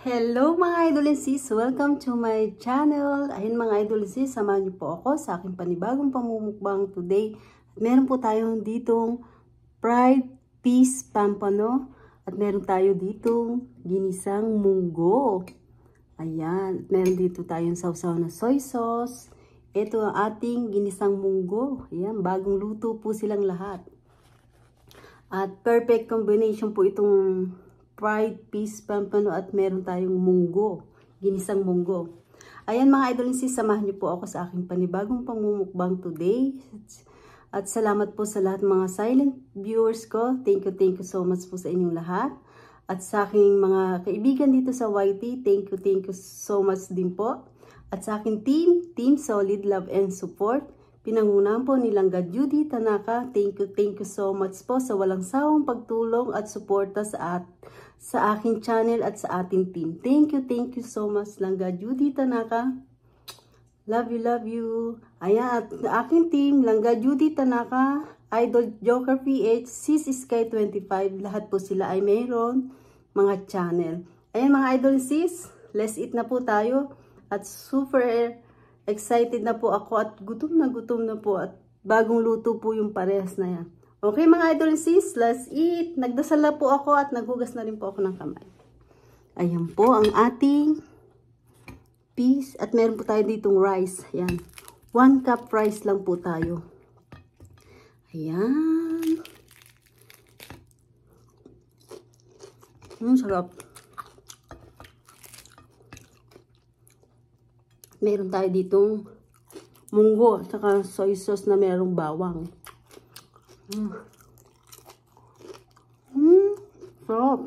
Hello mga idol and sis! Welcome to my channel. Ayun mga idol and sis, samahan niyo po ako sa aking panibagong pamumukbang today. At meron po tayong ditong fried peas pampano. At meron tayo ditong ginisang munggo. Ayan. At meron dito tayong sausaw na soy sauce. Ito ang ating ginisang munggo. Ayan, bagong luto po silang lahat. At perfect combination po itong fried peas pampano at meron tayong munggo, ginisang munggo. Ayan mga idol, samahan niyo po ako sa aking panibagong pamumukbang today. At salamat po sa lahat mga silent viewers ko. Thank you so much po sa inyong lahat. At sa aking mga kaibigan dito sa YT, thank you so much din po. At sa aking team Solid Love and Support, pinangunahan po nilang Judy Tanaka. Thank you so much po sa walang sawang pagtulong at suporta sa aking channel at sa ating team. Thank you so much Langga Judy Tanaka. Love you. Ayan, at aking team, Langga Judy Tanaka, Idol Joker PH, Sis Sky 25, lahat po sila ay mayroon mga channel. Ayan mga idol sis, let's eat na po tayo. At super excited na po ako at gutom na po at bagong luto po yung parehas na yan. Okay mga idol sis, let's eat. Nagdasal na po ako at naghugas na rin po ako ng kamay. Ayan po ang ating peas. At meron po tayo ditong rice. Ayan. 1 cup rice lang po tayo. Ayan. Sarap. Meron tayo ditong munggo. Saka soy sauce na merong bawang. Sarap.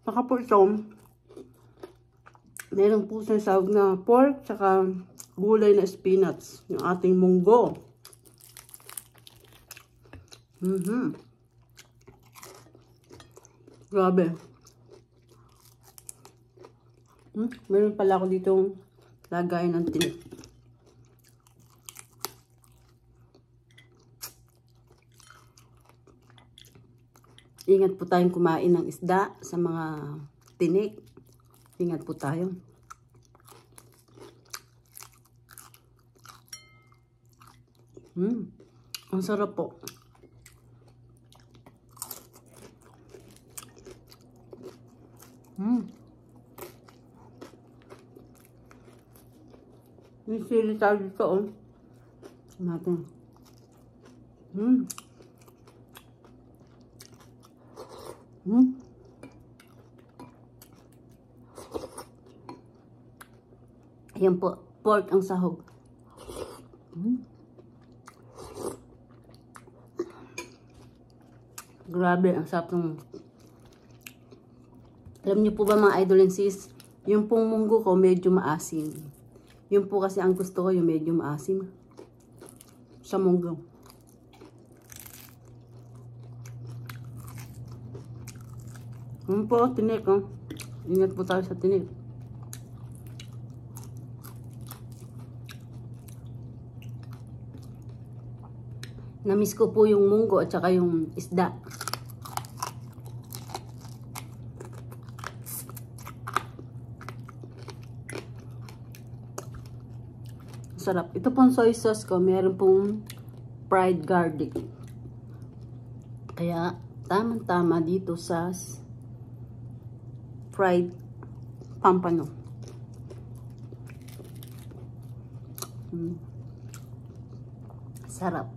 Saka po ito, meron po sa sahog na pork, saka gulay na spinach, yung ating munggo. Grabe. Meron pala ako ditong lagay ng tinik. Ingat po tayong kumain ng isda sa mga tinik. Ingat po tayo. Ang sarap po. May sili tayo dito, oh. Natin. Ayan po, pork ang sahog. Grabe, ang sarap ng... Alam niyo po ba mga idol and sis, yung pong munggo ko medyo maasim. Yung po kasi ang gusto ko yung medyo maasim sa munggo. Yun po, tinik, oh. Ingat po tayo sa tinik. Namiss ko po yung munggo at saka yung isda. Sarap. Ito pong soy sauce ko, meron pong fried garlic. Kaya, tamang-tama dito sa fried pampano. Sarap.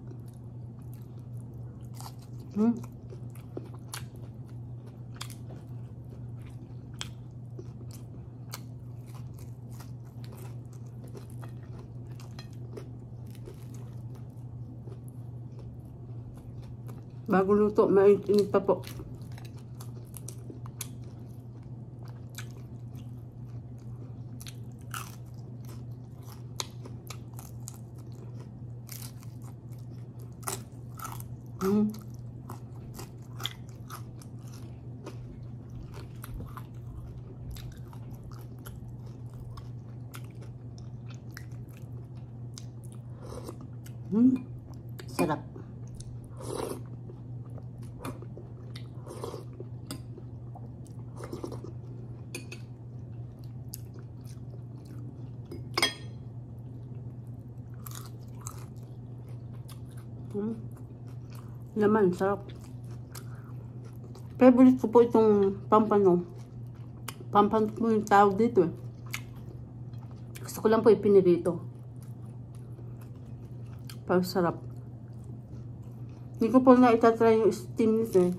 Bago luto, mainit pa po. Sarap. Laman, sarap. Favorite ko po itong pampano. Pampano po yung tawag dito eh. Gusto ko lang po ipinirito. Parang sarap. Hindi ko po na itatry yung steam nito eh.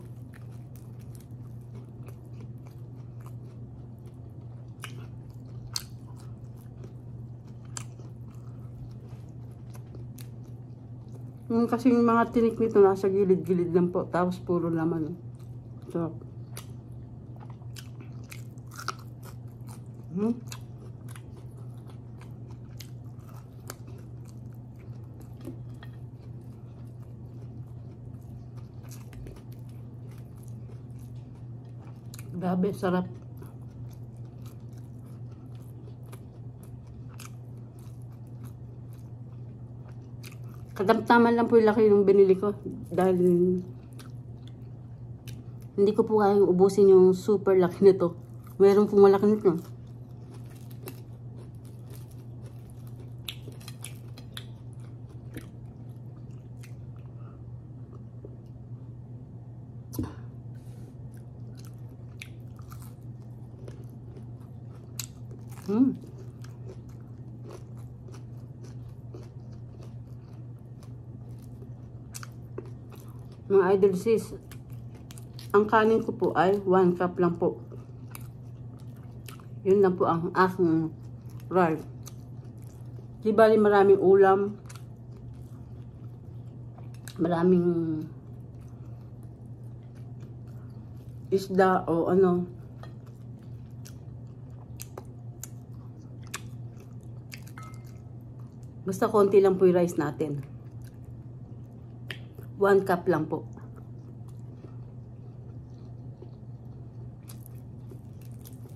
Kasi yung mga tinik nito nasa gilid-gilid lang po. Tapos puro laman. Sarap. Grabe, sarap. Katamtaman lang po yung laki yung binili ko. Dahil hindi ko po kayang ubusin yung super laki nito. Meron pong malaki nito. Mga idol sis, ang kanin ko po ay 1 cup lang po. Yun lang po ang aking rice. Di bali maraming ulam, maraming isda o ano. Basta konti lang po yung rice natin. 1 cup lang po.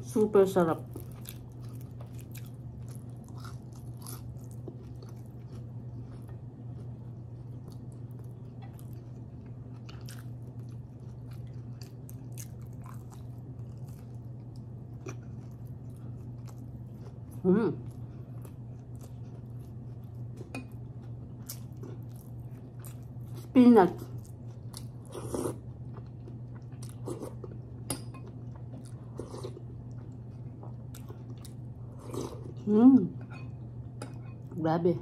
Super sarap. Spinach. Grabe.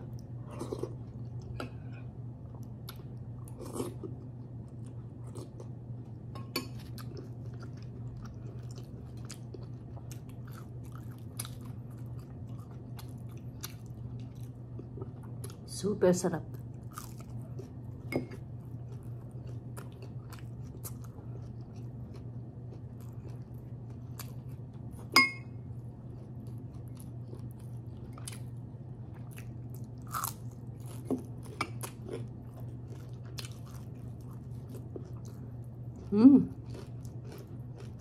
Super sarap.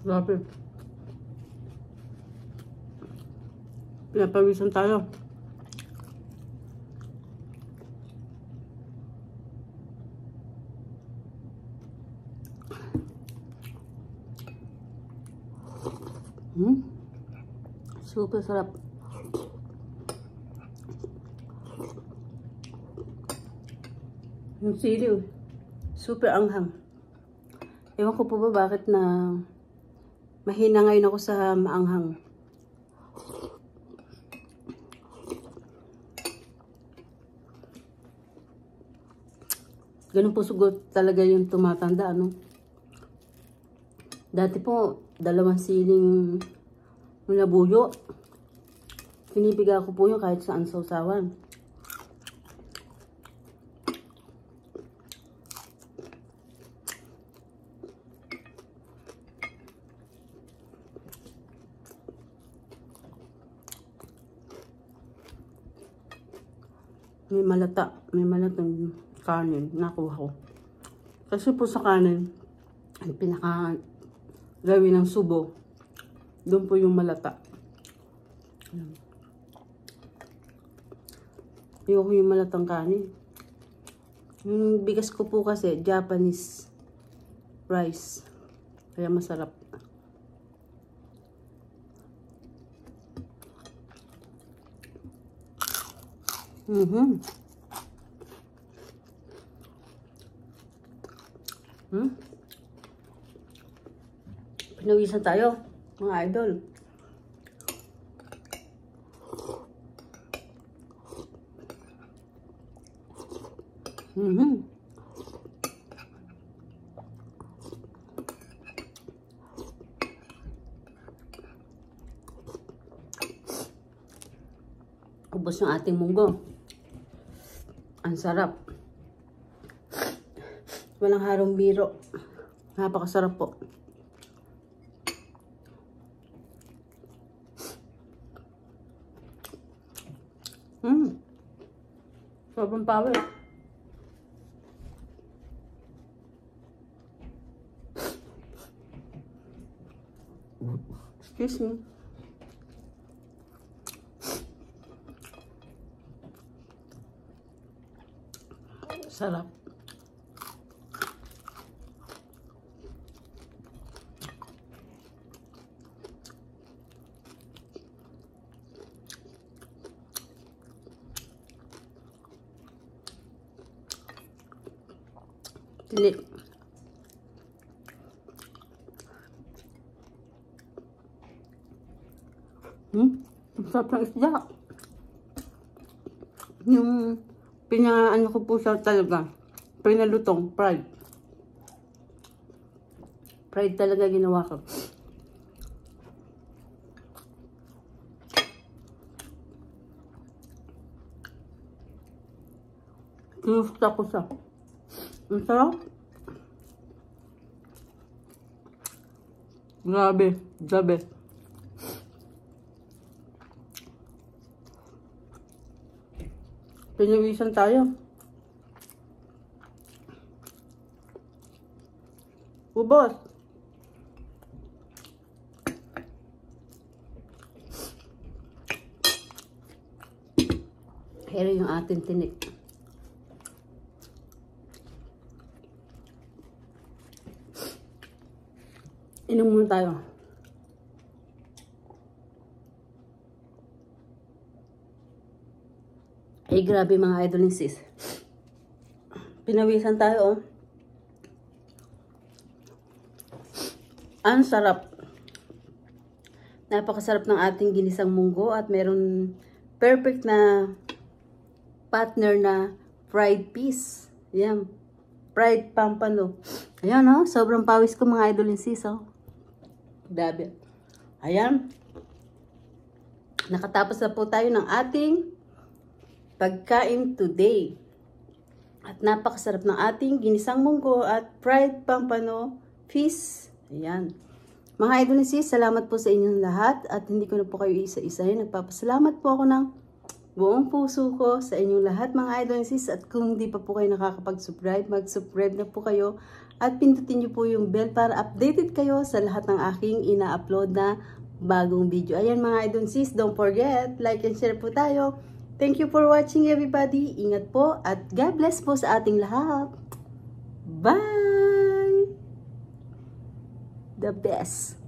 Grabe. Pinapawisan tayo. Super sarap. Yung sili, super anghang. Ewan ko po ba bakit na mahina ngayon ako sa maanghang. Ganun po siguro talaga yung tumatanda, ano? Dati po, 2 siling labuyo. Pinipiga ko po yun kahit saan sausawan. May malatang kanin nakuha ko. Kasi po sa kanin, ang pinaka gawin ng subo, doon po yung malata. Ayoko yung malatang kanin. Yung bigas ko po kasi, Japanese rice. Kaya masarap. Pinawisan tayo, mga idol. Ubos yung ating munggo. Ang sarap. Walang harong biro. Napakasarap po. Sobrang power. Excuse me. Sarap. Tinik. Sarap ng isda. Yung pinaano ko po siya talaga. Pinalutong, fried. Fried talaga ginawa ko. Kinusta ko siya. Ang sarap. Grabe, grabe. Pinawisan tayo. Ubos. Pero yung ating tinik. Inom muna tayo. Ay, grabe mga idol ni sis. Pinawisan tayo, oh. Ang sarap. Napakasarap ng ating ginisang munggo at meron perfect na partner na fried peas. Ayan. Fried pampano. Ayan, oh. Sobrang pawis ko mga idol ni sis, oh. Grabe. Ayan. Nakatapos na po tayo ng ating pagkain today. At napakasarap ng ating ginisang munggo at fried pampano fish. Ayan. Mga idol ni sis, salamat po sa inyong lahat. At hindi ko na po kayo isa-isahin. Nagpapasalamat po ako ng buong puso ko sa inyong lahat mga idol ni sis. At kung hindi pa po kayo nakakapag-subscribe, mag-subscribe na po kayo. At pindutin niyo po yung bell para updated kayo sa lahat ng aking ina-upload na bagong video. Ayan mga idol sis, don't forget, like and share po tayo. Thank you for watching everybody. Ingat po at God bless po sa ating lahat. Bye! The best.